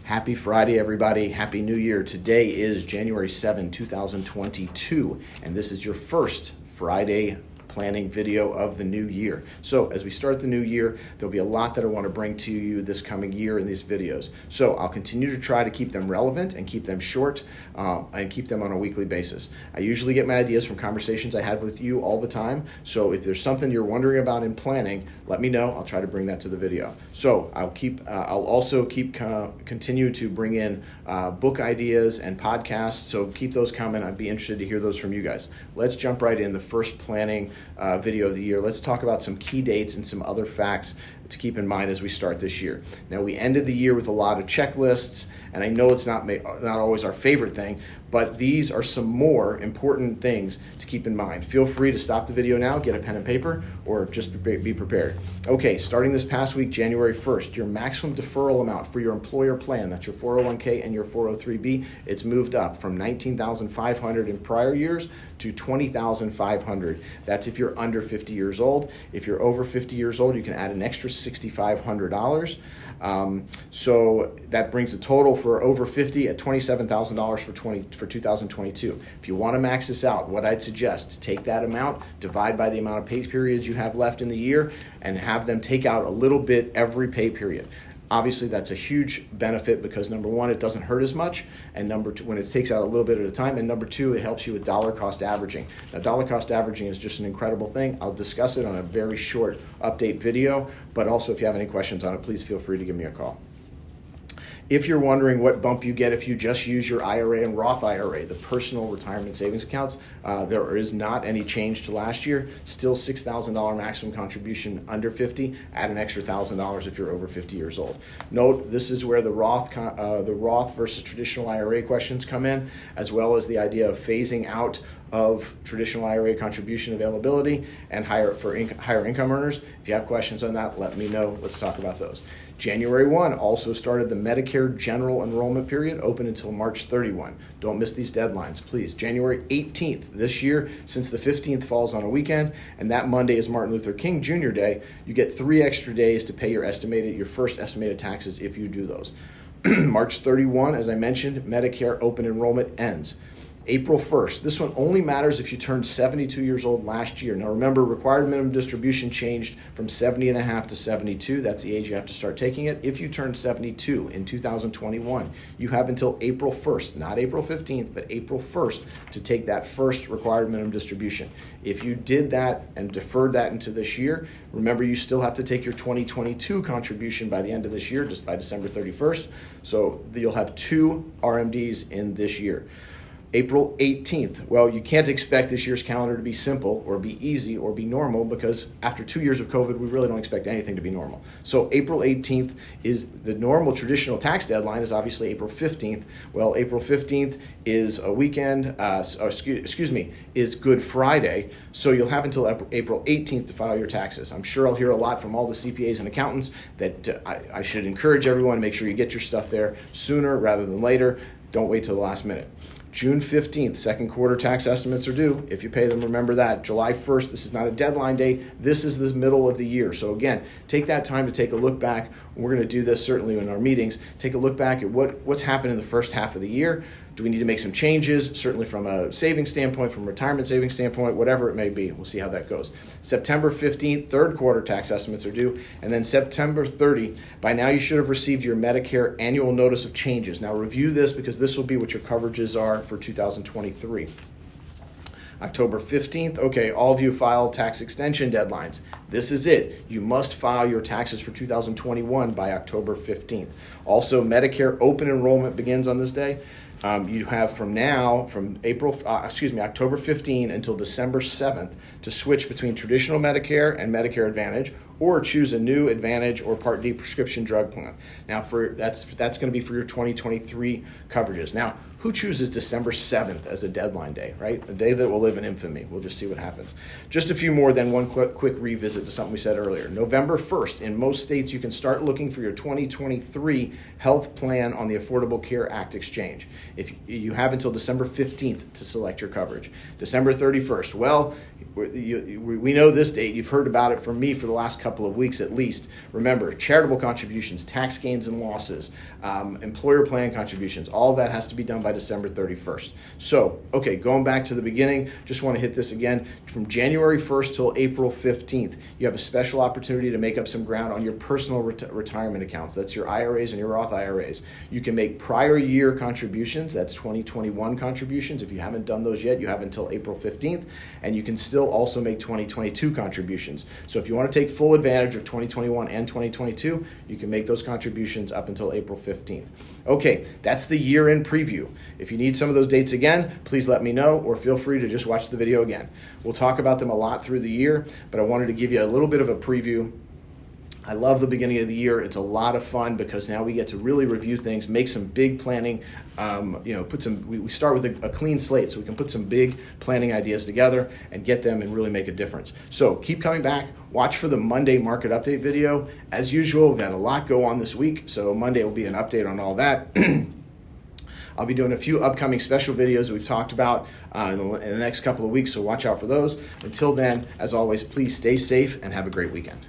Happy Friday, everybody. Happy New Year. Today is January 7, 2022, and this is your first Friday planning video of the new year. So as we start the new year, there'll be a lot that I want to bring to you this coming year in these videos. So I'll continue to try to keep them relevant and keep them short and keep them on a weekly basis. I usually get my ideas from conversations I have with you all the time. So if there's something you're wondering about in planning, let me know. I'll try to bring that to the video. So I'll also continue to bring in book ideas and podcasts. So keep those coming. I'd be interested to hear those from you guys. Let's jump right in. The first planning video of the year. Let's talk about some key dates and some other facts to keep in mind as we start this year. Now, we ended the year with a lot of checklists, and I know it's not always our favorite thing, but these are some more important things to keep in mind. Feel free to stop the video now, get a pen and paper, or just be prepared. Okay, starting this past week, January 1st, your maximum deferral amount for your employer plan, that's your 401k and your 403b, it's moved up from $19,500 in prior years to $20,500. That's if you're under 50 years old. If you're over 50 years old, you can add an extra $6,500. So that brings the total for over 50 at $27,000 for 2022. If you want to max this out, what I'd suggest, take that amount, divide by the amount of pay periods you have left in the year, and have them take out a little bit every pay period. Obviously, that's a huge benefit because number one, it doesn't hurt as much, and number two, when it takes out a little bit at a time, and number two, it helps you with dollar cost averaging. Now, dollar cost averaging is just an incredible thing. I'll discuss it on a very short update video, but also if you have any questions on it, please feel free to give me a call. If you're wondering what bump you get if you just use your IRA and Roth IRA, the personal retirement savings accounts, there is not any change to last year. Still $6,000 maximum contribution under 50. Add an extra $1,000 if you're over 50 years old. Note, this is where the Roth versus traditional IRA questions come in, as well as the idea of phasing out of traditional IRA contribution availability and higher income earners. If you have questions on that, let me know. Let's talk about those. January 1 also started the Medicare general enrollment period, open until March 31. Don't miss these deadlines, please. January 18th this year, since the 15th falls on a weekend, and that Monday is Martin Luther King Jr. Day, you get 3 extra days to pay your first estimated taxes if you do those. March 31, as I mentioned, Medicare open enrollment ends. April 1st. This one only matters if you turned 72 years old last year. Now remember, required minimum distribution changed from 70 and a half to 72. That's the age you have to start taking it. If you turned 72 in 2021, you have until April 1st, not April 15th, but April 1st to take that first required minimum distribution. If you did that and deferred that into this year, remember you still have to take your 2022 contribution by the end of this year, just by December 31st. So you'll have 2 RMDs in this year. April 18th. Well, you can't expect this year's calendar to be simple or be easy or be normal because after 2 years of COVID, we really don't expect anything to be normal. So April 18th is the normal traditional tax deadline is obviously April 15th. Well, April 15th is a weekend, is Good Friday. So you'll have until April 18th to file your taxes. I'm sure I'll hear a lot from all the CPAs and accountants that I should encourage everyone to make sure you get your stuff there sooner rather than later. Don't wait till the last minute. June 15th, second quarter tax estimates are due. If you pay them, remember that. July 1st, this is not a deadline day. This is the middle of the year. So again, take that time to take a look back. We're going to do this certainly in our meetings. Take a look back at what's happened in the first half of the year. Do we need to make some changes? Certainly from a savings standpoint, from a retirement savings standpoint, whatever it may be. We'll see how that goes. September 15th, third quarter tax estimates are due. And then September 30, by now you should have received your Medicare annual notice of changes. Now review this because this will be what your coverages are for 2023. October 15th, okay, all of you filed tax extension deadlines. This is it. You must file your taxes for 2021 by October 15th. Also, Medicare open enrollment begins on this day. You have from October 15 until December 7th to switch between traditional Medicare and Medicare Advantage, or choose a new Advantage or Part D prescription drug plan. Now, that's going to be for your 2023 coverages. Now, who chooses December 7th as a deadline day, right? A day that will live in infamy. We'll just see what happens. Just a few more, then one quick revisit to something we said earlier. November 1st, in most states, you can start looking for your 2023 health plan on the Affordable Care Act exchange. If you have until December 15th to select your coverage. December 31st, well, we know this date. You've heard about it from me for the last couple of weeks at least. Remember, charitable contributions, tax gains and losses, employer plan contributions, all of that has to be done by December 31st. So, okay, going back to the beginning, just want to hit this again. From January 1st till April 15th, you have a special opportunity to make up some ground on your personal retirement accounts. That's your IRAs and your Roth IRAs. You can make prior year contributions. That's 2021 contributions. If you haven't done those yet, you have until April 15th. And you can still also make 2022 contributions. So if you want to take full advantage of 2021 and 2022, you can make those contributions up until April 15th. Okay, that's the year-end preview. If you need some of those dates again, please let me know, or feel free to just watch the video again. We'll talk about them a lot through the year, but I wanted to give you a little bit of a preview. I love the beginning of the year. It's a lot of fun because now we get to really review things, make some big planning, we start with a clean slate so we can put some big planning ideas together and get them and really make a difference. So keep coming back. Watch for the Monday market update video. As usual, we've got a lot go on this week, so Monday will be an update on all that. I'll be doing a few upcoming special videos we've talked about in the next couple of weeks, so watch out for those. Until then, as always, please stay safe and have a great weekend.